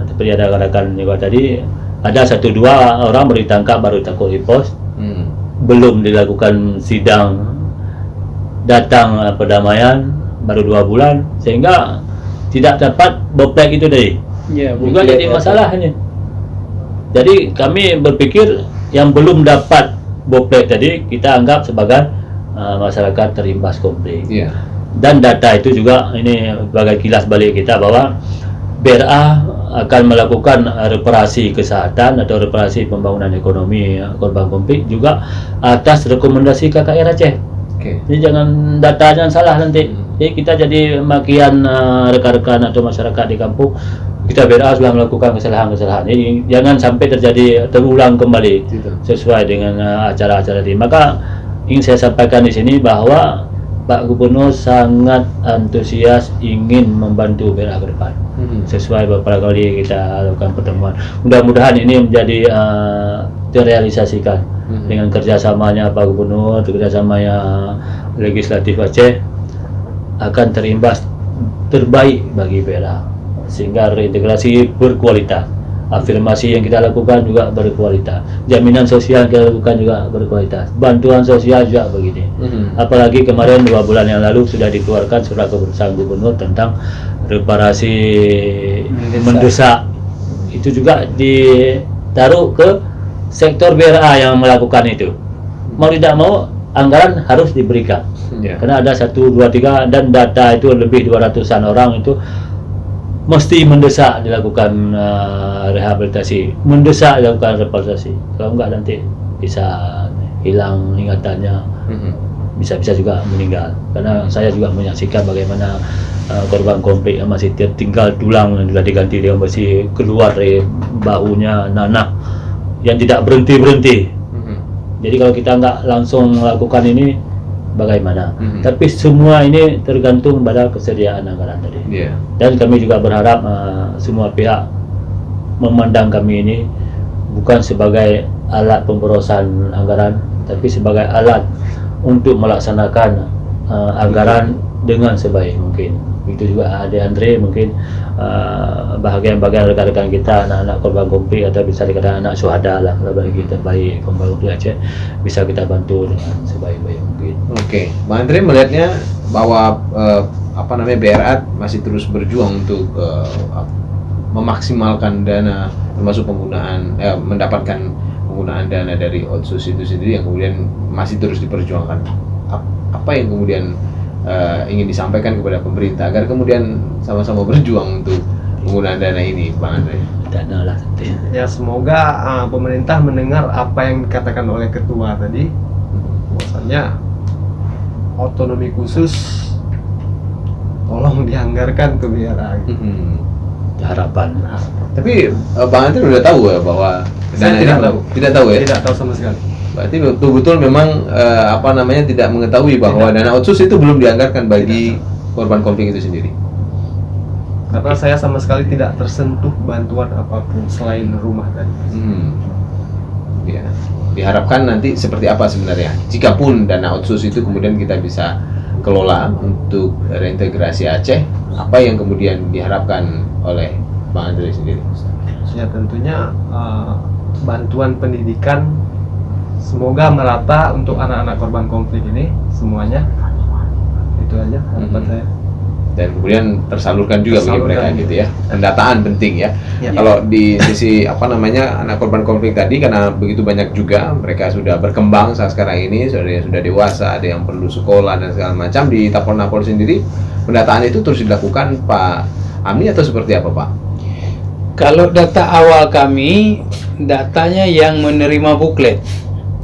Seperti ada rekan-rekan juga tadi, ada 1-2 orang baru ditangkap, baru takut di pos, belum dilakukan sidang, datang perdamaian baru 2 bulan, sehingga tidak dapat boplek itu tadi. Juga jadi masalahnya. Jadi kami berpikir yang belum dapat boplek tadi kita anggap sebagai masyarakat terimbas konflik. Dan data itu juga ini sebagai kilas balik kita bahwa BRA akan melakukan reparasi kesehatan atau reparasi pembangunan ekonomi korban konflik juga atas rekomendasi KKR Aceh. Jadi jangan datanya salah nanti. Jadi kita jadi makian rekan-rekan atau masyarakat di kampung, kita BRA sudah melakukan kesalahan-kesalahan. Jadi jangan sampai terulang kembali sesuai dengan acara-acara ini. Maka ingin saya sampaikan di sini bahwa Pak Gubernur sangat antusias ingin membantu BRA ke depan. Sesuai beberapa kali kita lakukan pertemuan. Mudah-mudahan ini menjadi terrealisasikan dengan kerjasamanya Pak Gubernur, kerjasamanya legislatif Aceh, akan terimbas terbaik bagi BRA, sehingga reintegrasi berkualitas. Afirmasi yang kita lakukan juga berkualitas, jaminan sosial yang kita lakukan juga berkualitas, bantuan sosial juga begini. Apalagi kemarin 2 bulan yang lalu sudah dikeluarkan surat keputusan gubernur tentang reparasi mendesak. Itu juga ditaruh ke sektor BRA yang melakukan itu. Mau tidak mau anggaran harus diberikan. Karena ada 1, 2, 3 dan data itu lebih 200-an orang itu mesti mendesak dilakukan rehabilitasi, mendesak dilakukan repatriasi. Kalau enggak nanti bisa hilang ingatannya, bisa juga meninggal. Karena saya juga menyaksikan bagaimana korban konflik yang masih tertinggal tulang yang sudah diganti dengan besi keluar dari bahunya, nanah yang tidak berhenti. Jadi kalau kita enggak langsung melakukan ini, bagaimana? Tapi semua ini tergantung pada kesediaan anggaran tadi. Dan kami juga berharap semua pihak memandang kami ini bukan sebagai alat pemborosan anggaran, tapi sebagai alat untuk melaksanakan anggaran dengan sebaik mungkin. Begitu juga Ade Andre, mungkin bahagian-bahagian rekan-rekan kita, anak-anak korban konflik atau bisa dikatakan anak syuhada lah, kalau bagi kita baik korban konflik Aceh, bisa kita bantu dengan sebaik-baik mungkin. Bang Andre melihatnya bahwa BRA masih terus berjuang untuk memaksimalkan dana, termasuk penggunaan mendapatkan penggunaan dana dari OSUS itu sendiri yang kemudian masih terus diperjuangkan. Apa yang kemudian ingin disampaikan kepada pemerintah agar kemudian sama-sama berjuang untuk penggunaan dana ini, Bang Andre? Dana lah tentu. Ya, semoga pemerintah mendengar apa yang dikatakan oleh ketua tadi, bahwasanya otonomi khusus tolong dianggarkan ke BRA. Harapan. Tapi Bang Andre udah tahu ya bahwa dana ini tidak tahu ya? Tidak tahu sama sekali. Berarti betul-betul memang tidak mengetahui bahwa dana OSUS itu belum dianggarkan bagi korban konflik itu sendiri. Karena saya sama sekali tidak tersentuh bantuan apapun selain rumah tadi. Ya. Diharapkan nanti seperti apa sebenarnya? Jikapun dana otsus itu kemudian kita bisa kelola untuk reintegrasi Aceh, apa yang kemudian diharapkan oleh Bang Andre sendiri? Ya tentunya bantuan pendidikan semoga merata untuk anak-anak korban konflik ini semuanya. Itu aja harapan saya. Dan kemudian tersalurkan juga bagi mereka gitu ya. Pendataan penting ya. Ya. Kalau di sisi anak korban konflik tadi, karena begitu banyak juga mereka sudah berkembang saat sekarang ini, sudah dewasa, ada yang perlu sekolah dan segala macam. Di Tapol-Napol sendiri pendataan itu terus dilakukan Pak Amni atau seperti apa Pak? Kalau data awal kami, datanya yang menerima buklet.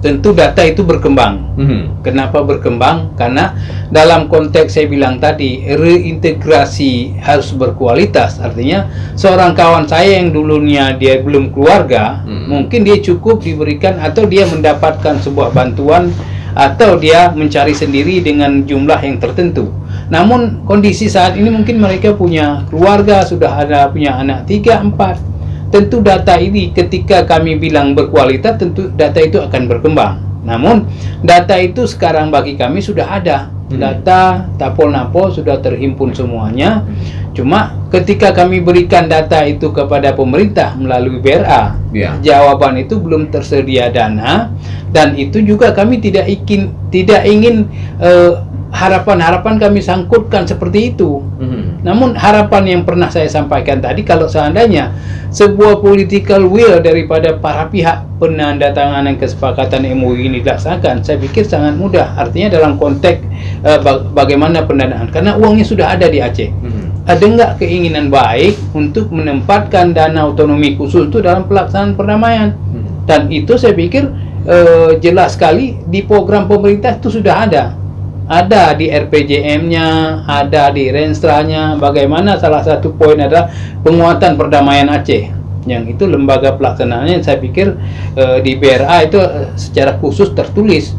Tentu data itu berkembang. Kenapa berkembang? Karena dalam konteks saya bilang tadi, reintegrasi harus berkualitas. Artinya seorang kawan saya yang dulunya dia belum keluarga, mungkin dia cukup diberikan atau dia mendapatkan sebuah bantuan atau dia mencari sendiri dengan jumlah yang tertentu. Namun kondisi saat ini mungkin mereka punya keluarga, sudah ada punya anak 3, 4. Tentu data ini ketika kami bilang berkualitas, tentu data itu akan berkembang. Namun data itu sekarang bagi kami sudah ada. Data Tapol-Napol sudah terhimpun semuanya. Cuma ketika kami berikan data itu kepada pemerintah melalui BRA, jawaban itu belum tersedia dana, dan itu juga kami tidak ingin harapan-harapan kami sangkutkan seperti itu. Namun harapan yang pernah saya sampaikan tadi, kalau seandainya sebuah political will daripada para pihak penandatanganan kesepakatan MOU ini dilaksanakan, saya pikir sangat mudah. Artinya dalam konteks bagaimana pendanaan, karena uangnya sudah ada di Aceh. Ada nggak keinginan baik untuk menempatkan dana otonomi khusus itu dalam pelaksanaan perdamaian? Dan itu saya pikir jelas sekali di program pemerintah itu sudah ada. Ada di RPJM-nya, ada di Renstra-nya. Bagaimana salah satu poin adalah penguatan perdamaian Aceh. Yang itu lembaga pelaksanaannya saya pikir di BRA itu secara khusus tertulis.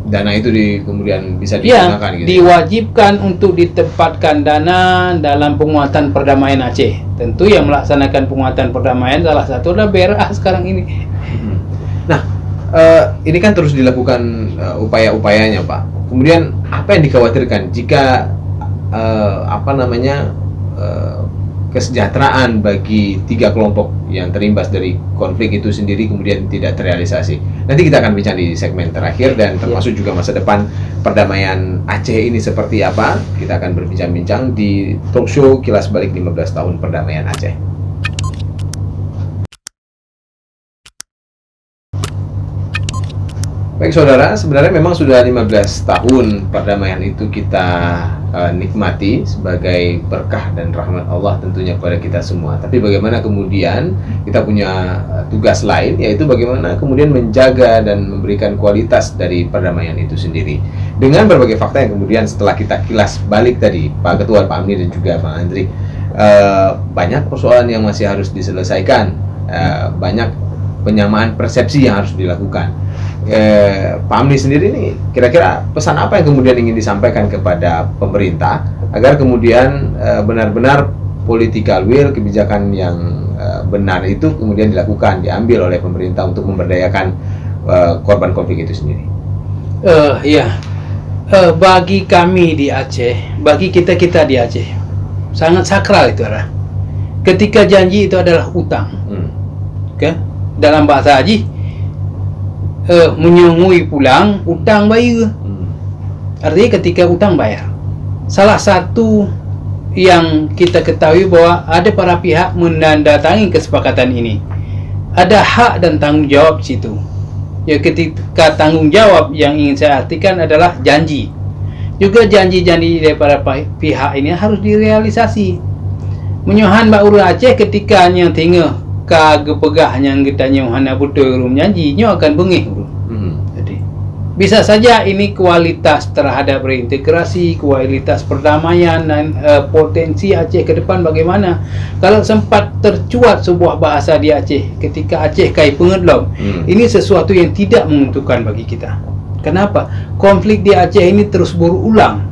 Dana itu kemudian bisa digunakan gitu. Diwajibkan untuk ditempatkan dana dalam penguatan perdamaian Aceh. Tentu yang melaksanakan penguatan perdamaian salah satu adalah BRA sekarang ini. Nah, ini kan terus dilakukan upaya-upayanya Pak. Kemudian apa yang dikhawatirkan jika kesejahteraan bagi 3 kelompok yang terimbas dari konflik itu sendiri kemudian tidak terrealisasi? Nanti kita akan bincang di segmen terakhir, dan termasuk juga masa depan perdamaian Aceh ini seperti apa. Kita akan berbincang-bincang di talk show Kilas Balik 15 tahun perdamaian Aceh. Baik saudara, sebenarnya memang sudah 15 tahun perdamaian itu kita nikmati sebagai berkah dan rahmat Allah tentunya kepada kita semua. Tapi bagaimana kemudian kita punya tugas lain, yaitu bagaimana kemudian menjaga dan memberikan kualitas dari perdamaian itu sendiri. Dengan berbagai fakta yang kemudian setelah kita kilas balik tadi, Pak Ketua, Pak Amni dan juga Bang Andri, banyak persoalan yang masih harus diselesaikan, banyak penyamaan persepsi yang harus dilakukan. Pak Amni sendiri nih, kira-kira pesan apa yang kemudian ingin disampaikan kepada pemerintah agar kemudian benar-benar political will, kebijakan yang benar itu kemudian dilakukan, diambil oleh pemerintah untuk memberdayakan korban konflik itu sendiri? Bagi kami di Aceh, bagi kita di Aceh, sangat sakral itu adalah ketika janji itu adalah utang. Dalam bahasa Haji, menyungui pulang utang bayar. Artinya ketika utang bayar. Salah satu yang kita ketahui bahwa ada para pihak menandatangani kesepakatan ini, ada hak dan tanggung jawab di situ. Ya, ketika tanggung jawab yang ingin saya artikan adalah janji. Juga janji-janji daripada pihak ini harus direalisasi. Menyohan Mbak Uru Aceh ketika yang tinggal kagepegahnya kita nyohana betul janjinya akan bengih. Jadi bisa saja ini kualitas terhadap reintegrasi, kualitas perdamaian dan potensi Aceh ke depan bagaimana. Kalau sempat tercuat sebuah bahasa di Aceh ketika Aceh kai pengetlom, ini sesuatu yang tidak menguntungkan bagi kita. Kenapa? Konflik di Aceh ini terus berulang.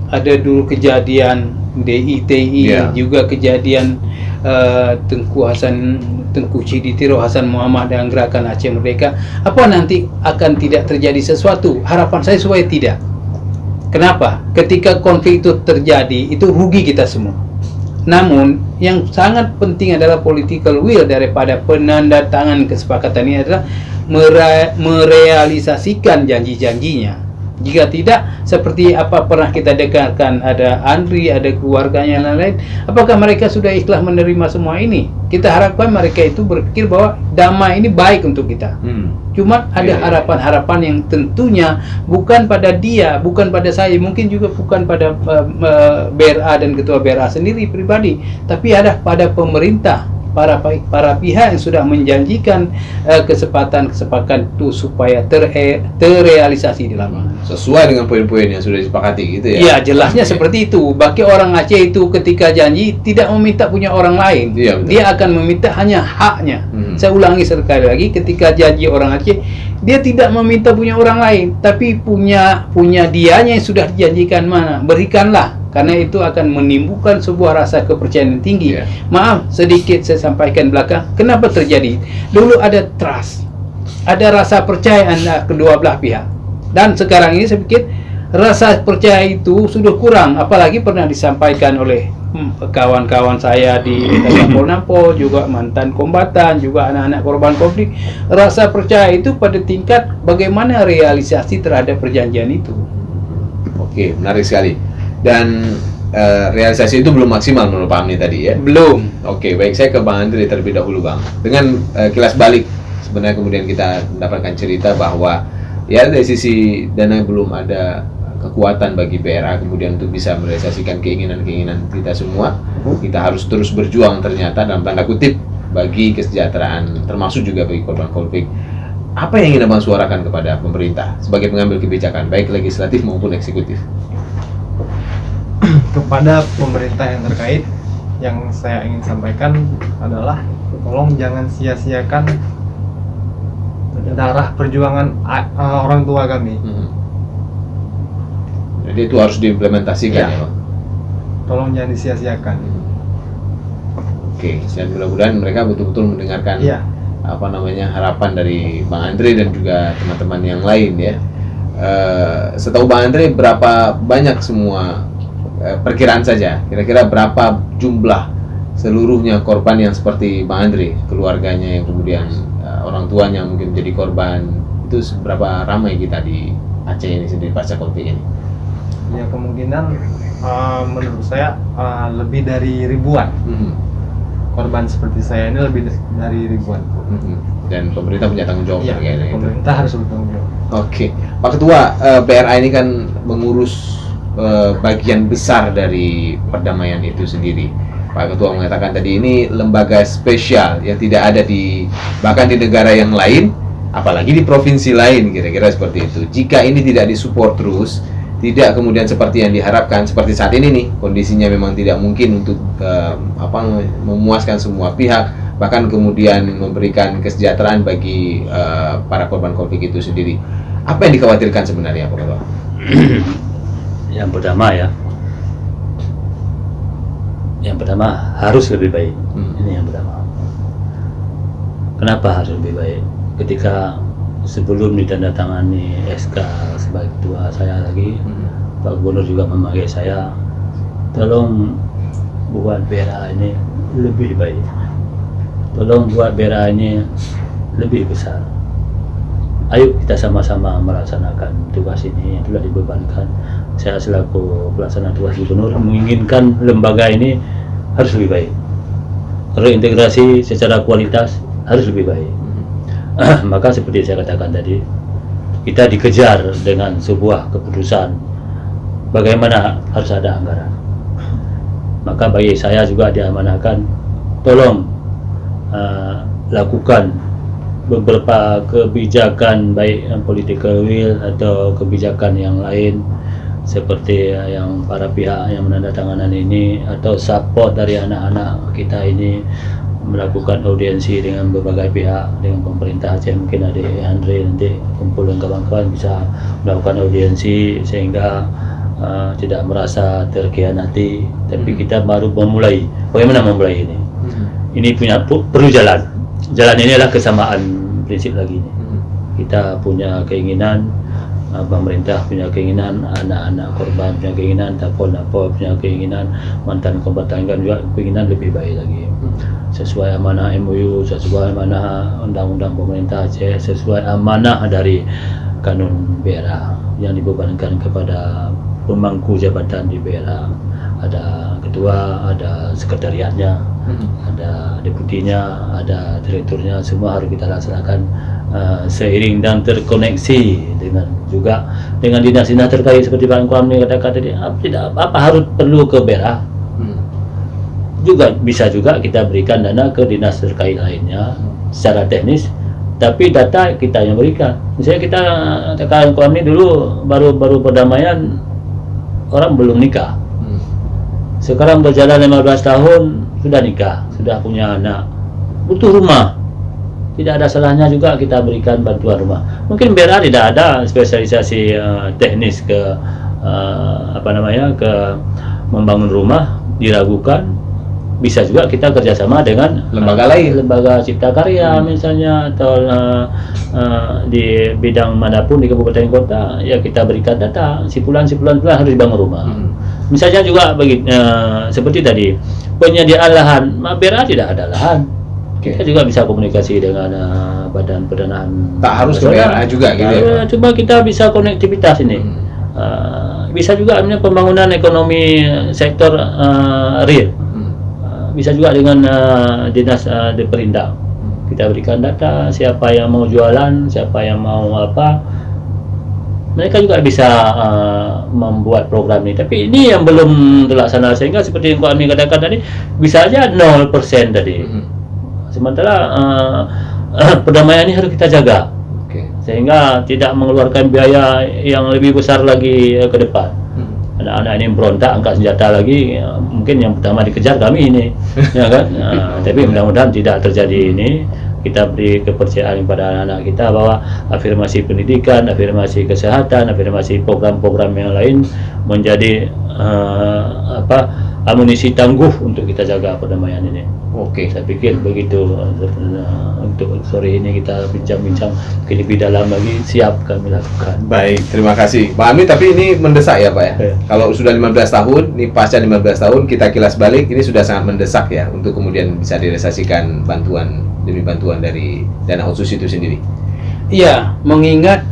Ada dulu kejadian DITI, juga kejadian Tengku Cidi Tiro Hasan Muhammad dan Gerakan Aceh Merdeka, apa nanti akan tidak terjadi sesuatu? Harapan saya supaya tidak. Kenapa? Ketika konflik itu terjadi, itu rugi kita semua. Namun yang sangat penting adalah political will daripada penandatangan kesepakatan ini adalah merealisasikan janji-janjinya. Jika tidak, seperti apa pernah kita dengarkan, ada Andri, ada keluarganya dan lain-lain, apakah mereka sudah ikhlas menerima semua ini? Kita harapkan mereka itu berpikir bahwa damai ini baik untuk kita. Cuma ada harapan-harapan yang tentunya bukan pada dia, bukan pada saya, mungkin juga bukan pada BRA dan Ketua BRA sendiri pribadi, tapi ada pada pemerintah, para pihak yang sudah menjanjikan kesepakatan itu supaya terrealisasi di lapangan. Sesuai dengan poin-poin yang sudah disepakati gitu ya? Iya, jelasnya seperti itu. Bagi orang Aceh itu ketika janji tidak meminta punya orang lain, dia akan meminta hanya haknya. Saya ulangi sekali lagi, ketika janji orang Aceh, dia tidak meminta punya orang lain, tapi punya dianya yang sudah dijanjikan mana, berikanlah. Karena itu akan menimbulkan sebuah rasa kepercayaan yang tinggi. Maaf, sedikit saya sampaikan belakang. Kenapa terjadi? Dulu ada trust, ada rasa percaya antara kedua belah pihak. Dan sekarang ini saya pikir rasa percaya itu sudah kurang. Apalagi pernah disampaikan oleh kawan-kawan saya di Nampol, juga mantan kombatan, juga anak-anak korban konflik. Rasa percaya itu pada tingkat bagaimana realisasi terhadap perjanjian itu. Oke, menarik sekali. Dan realisasi itu belum maksimal menurut Pak Amni tadi ya? Belum. Oke, baik, saya ke Bang Andri terlebih dahulu Bang. Dengan kilas balik, sebenarnya kemudian kita mendapatkan cerita bahwa ya dari sisi dana belum ada kekuatan bagi BRA kemudian untuk bisa merealisasikan keinginan-keinginan kita semua. Kita harus terus berjuang ternyata dalam tanda kutip bagi kesejahteraan, termasuk juga bagi korban konflik. Apa yang ingin Abang suarakan kepada pemerintah sebagai pengambil kebijakan, baik legislatif maupun eksekutif? Kepada pemerintah yang terkait, yang saya ingin sampaikan adalah tolong jangan sia-siakan darah perjuangan orang tua kami. Jadi itu harus diimplementasikan ya Bang? Tolong jangan disia-siakan. Oke, dan mudah-mudahan mereka betul-betul mendengarkan harapan dari Bang Andri dan juga teman-teman yang lain ya. Setahu Bang Andri, berapa banyak semua perkiraan saja, kira-kira berapa jumlah seluruhnya korban yang seperti Bang Andri, keluarganya yang kemudian orang tuanya mungkin menjadi korban, itu seberapa ramai kita di Aceh ini sendiri pasca konflik ini? Ya kemungkinan menurut saya lebih dari ribuan. Korban seperti saya ini lebih dari ribuan. Dan pemerintah punya tanggung jawab terkait itu. Pemerintah harus bertanggung jawab. Oke, Pak Ketua, BRA ini kan mengurus bagian besar dari perdamaian itu sendiri. Pak Ketua mengatakan tadi ini lembaga spesial yang tidak ada bahkan di negara yang lain, apalagi di provinsi lain, kira-kira seperti itu. Jika ini tidak disupport terus, tidak kemudian seperti yang diharapkan, seperti saat ini nih, kondisinya memang tidak mungkin untuk memuaskan semua pihak, bahkan kemudian memberikan kesejahteraan bagi para korban konflik itu sendiri. Apa yang dikhawatirkan sebenarnya, Pak Ketua? Yang pertama harus lebih baik. Ini yang pertama. Kenapa harus lebih baik? Ketika sebelum ditandatangani SK sebagai ketua saya lagi, Pak Gubernur juga memanggil saya, tolong buat BRA ini lebih baik, tolong buat BRA ini lebih besar. Ayo kita sama-sama melaksanakan tugas ini yang telah dibebankan. Saya selaku pelaksana tugas gubernur menginginkan lembaga ini harus lebih baik, reintegrasi secara kualitas harus lebih baik. Maka seperti saya katakan tadi, kita dikejar dengan sebuah keputusan bagaimana harus ada anggaran. Maka bagi saya juga diamanahkan, tolong lakukan beberapa kebijakan baik political will atau kebijakan yang lain seperti yang para pihak yang menandatangani ini, atau support dari anak-anak kita ini melakukan audiensi dengan berbagai pihak, dengan pemerintah Aceh. Mungkin ada Andre nanti kumpul dengan kawan-kawan bisa melakukan audiensi sehingga tidak merasa terkhianati, tapi kita baru memulai. Bagaimana memulai ini? Ini perlu jalan. Jalan ini adalah kesamaan prinsip lagi. Kita punya keinginan, pemerintah punya keinginan, anak-anak korban punya keinginan, tapol-napol punya keinginan, mantan kombatan juga keinginan lebih baik lagi. Sesuai amanah MOU, sesuai amanah undang-undang pemerintah Aceh, sesuai amanah dari kanun BRA yang dibebankan kepada pemangku jabatan di BRA. Ada ketua, ada sekretariatnya, ada deputinya, ada direkturnya, semua harus kita laksanakan seiring dan terkoneksi dengan juga dengan dinas-dinas terkait seperti Pak Kuamni katakan tadi. Tidak apa harus perlu ke BRA. Juga bisa juga kita berikan dana ke dinas terkait lainnya secara teknis, tapi data kita yang berikan. Misalnya kita tekan Kuamni dulu baru perdamaian, orang belum nikah. Sekarang berjalan 15 tahun sudah nikah, sudah punya anak, butuh rumah. Tidak ada salahnya juga kita berikan bantuan rumah. Mungkin BRA tidak ada spesialisasi teknis ke ke membangun rumah, diragukan. Bisa juga kita kerjasama dengan lembaga lain, lembaga cipta karya misalnya, atau di bidang manapun di kabupaten kota, ya kita berikan data sipulan harus dibangun rumah. Misalnya juga seperti tadi penyediaan lahan, BRA tidak ada lahan. Kita juga bisa komunikasi dengan badan pendanaan. Tak harus ke BRA juga gitu ya. Coba kita bisa konektivitas ini. Bisa juga pembangunan ekonomi sektor real. Bisa juga dengan dinas di Perindang. Kita berikan data siapa yang mau jualan, siapa yang mau apa. Mereka juga bisa membuat program ini. Tapi ini yang belum terlaksana, sehingga seperti yang kami katakan tadi, bisa aja 0% tadi. Sementara perdamaian ini harus kita jaga, sehingga tidak mengeluarkan biaya yang lebih besar lagi ke depan. Anak-anak ini berontak, angkat senjata lagi, mungkin yang pertama dikejar kami ini, ya kan? Tapi mudah-mudahan tidak terjadi ini. Kita beri kepercayaan kepada anak-anak kita bahwa afirmasi pendidikan, afirmasi kesehatan, afirmasi program-program yang lain menjadi amunisi tangguh untuk kita jaga perdamaian ini. Saya pikir begitu. Untuk sore ini kita bincang-bincang lebih dalam lagi, siap kami lakukan. Baik, terima kasih Pak Ami. Tapi ini mendesak ya Pak ya. Kalau sudah 15 tahun, ini pasca 15 tahun kita kilas balik, ini sudah sangat mendesak ya untuk kemudian bisa direalisasikan bantuan demi bantuan dari dana otsus itu sendiri. Iya, mengingat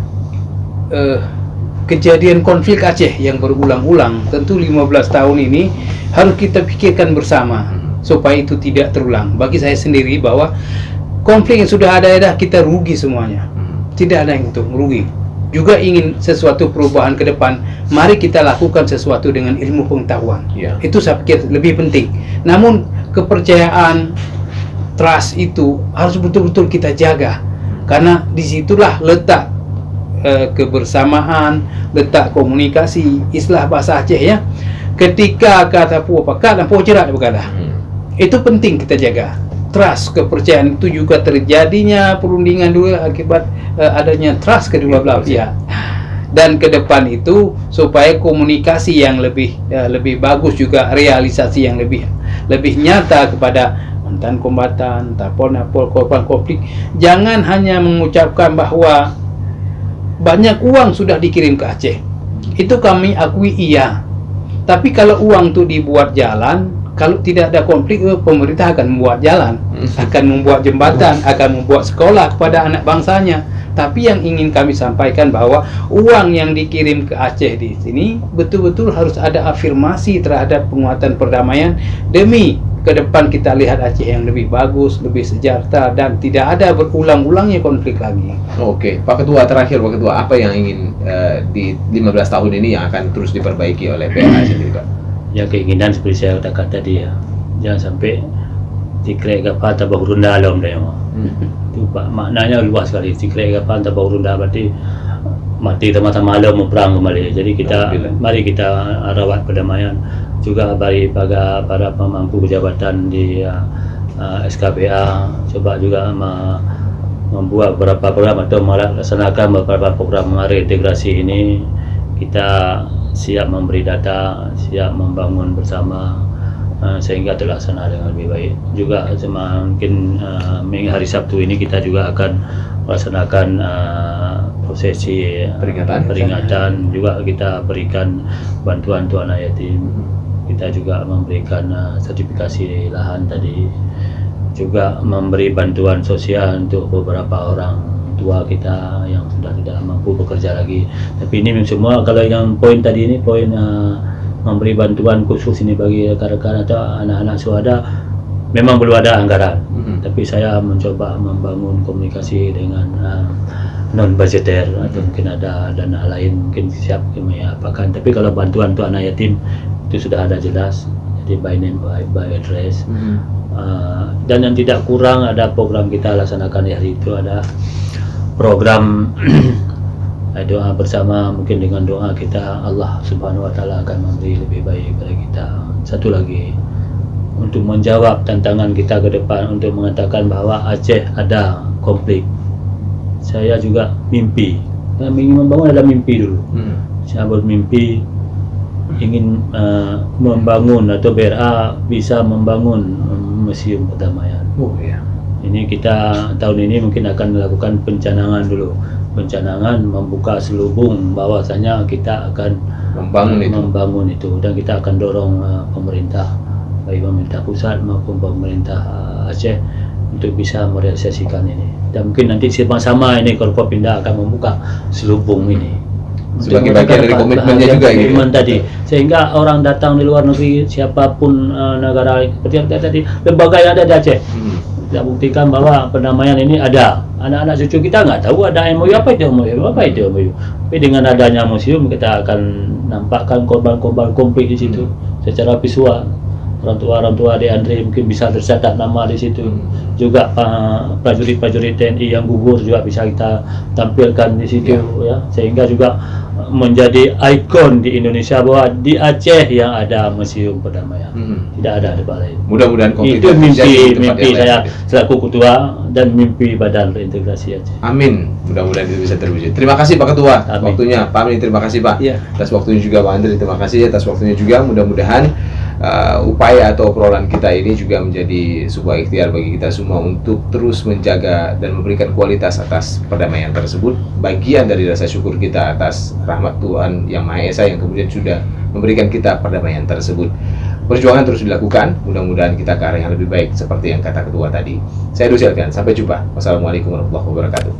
kejadian konflik Aceh yang berulang-ulang, tentu 15 tahun ini harus kita pikirkan bersama supaya itu tidak terulang. Bagi saya sendiri bahwa konflik yang sudah ada kita rugi semuanya. Tidak ada yang untung, rugi. Juga ingin sesuatu perubahan ke depan, mari kita lakukan sesuatu dengan ilmu pengetahuan. Itu saya pikir lebih penting. Namun kepercayaan, trust itu harus betul-betul kita jaga, karena disitulah letak kebersamaan, letak komunikasi, istilah bahasa Aceh ya. Ketika kata puapakat dan puacerat berkata, itu penting kita jaga. Trust, kepercayaan itu juga terjadinya perundingan dulu akibat adanya trust kedua belah pihak. Dan ke depan itu supaya komunikasi yang lebih bagus, juga realisasi yang lebih nyata kepada mantan kombatan, tapol-napol, korban konflik. Jangan hanya mengucapkan bahwa banyak uang sudah dikirim ke Aceh. Itu kami akui iya. Tapi kalau uang itu dibuat jalan, kalau tidak ada konflik, pemerintah akan membuat jalan, akan membuat jembatan, akan membuat sekolah kepada anak bangsanya. Tapi yang ingin kami sampaikan bahwa uang yang dikirim ke Aceh di sini betul-betul harus ada afirmasi terhadap penguatan perdamaian demi ke depan kita lihat Aceh yang lebih bagus, lebih sejahtera, dan tidak ada berulang-ulangnya konflik lagi. Pak Ketua, terakhir Pak Ketua, apa yang ingin di 15 tahun ini yang akan terus diperbaiki oleh PRA sendiri Pak? Ya, keinginan seperti saya katakan tadi ya, jangan sampai tikrek kapal tabah runda alam dah. Itu Pak, maknanya luas sekali. Tikrek kapal tabah runda berarti mati tama-tama alam perang kembali. Jadi mari kita rawat perdamaian juga bagi para pemangku jabatan di SKPA. Coba juga membuat beberapa program atau melaksanakan beberapa program reintegrasi ini. Kita siap memberi data, siap membangun bersama sehingga terlaksana dengan lebih baik. Juga mungkin hari Sabtu ini kita juga akan melaksanakan prosesi peringatan, juga kita berikan bantuan untuk anak yatim. Kita juga memberikan sertifikasi lahan tadi, juga memberi bantuan sosial untuk beberapa orang tua kita yang sudah tidak mampu bekerja lagi. Tapi ini semua, kalau yang poin tadi ini poin memberi bantuan khusus ini bagi rekan-rekan atau anak-anak suhada, memang belum ada anggaran. Tapi saya mencoba membangun komunikasi dengan non budgeter atau mungkin ada dana lain mungkin siap kami apakan. Tapi kalau bantuan untuk anak yatim itu sudah ada jelas, jadi by name by address. Dan yang tidak kurang ada program kita laksanakan hari itu, ada program doa bersama. Mungkin dengan doa kita Allah Subhanahu wa taala akan memberi lebih baik kepada kita. Satu lagi, untuk menjawab tantangan kita ke depan, untuk mengatakan bahwa Aceh ada konflik. Saya juga mimpi, ingin membangun, ada mimpi dulu. Saya bermimpi ingin membangun atau BRA bisa membangun museum perdamaian. Ini kita tahun ini mungkin akan melakukan pencanangan dulu. Pencanangan membuka selubung bahwasanya kita akan membangun itu, dan kita akan dorong pemerintah, baik pemerintah pusat maupun pemerintah Aceh untuk bisa merealisasikan ini. Dan mungkin nanti sama-sama ini Forkopimda akan membuka selubung ini sebagai bagian dari komitmennya juga komitmen tadi, sehingga orang datang di luar negeri, siapapun negara seperti yang tadi, lembaga yang ada di Aceh, kita buktikan bahwa perdamaian ini ada. Anak-anak cucu kita nggak tahu ada MOU, apa itu MOU. Tapi dengan adanya museum kita akan nampakkan korban-korban konflik di situ secara visual. Orang tua di Andre mungkin bisa tercatat nama di situ. Juga prajurit-prajurit TNI yang gugur juga bisa kita tampilkan di situ, ya. Sehingga juga menjadi ikon di Indonesia bahwa di Aceh yang ada museum perdamaian. Tidak ada tempat lain. Mudah-mudahan itu mimpi saya selaku ketua dan mimpi Badan Reintegrasi Aceh. Amin. Mudah-mudahan itu bisa terwujud. Terima kasih Pak Ketua. Waktunya Pak Amin, terima kasih Pak atas waktunya juga. Pak Andri, terima kasih atas waktunya juga. Mudah-mudahan upaya atau obrolan kita ini juga menjadi sebuah ikhtiar bagi kita semua untuk terus menjaga dan memberikan kualitas atas perdamaian tersebut, bagian dari rasa syukur kita atas rahmat Tuhan Yang Maha Esa yang kemudian sudah memberikan kita perdamaian tersebut. Perjuangan terus dilakukan, mudah-mudahan kita ke arah yang lebih baik seperti yang kata ketua tadi. Saya Dosi Alfian, sampai jumpa. Wassalamualaikum warahmatullahi wabarakatuh.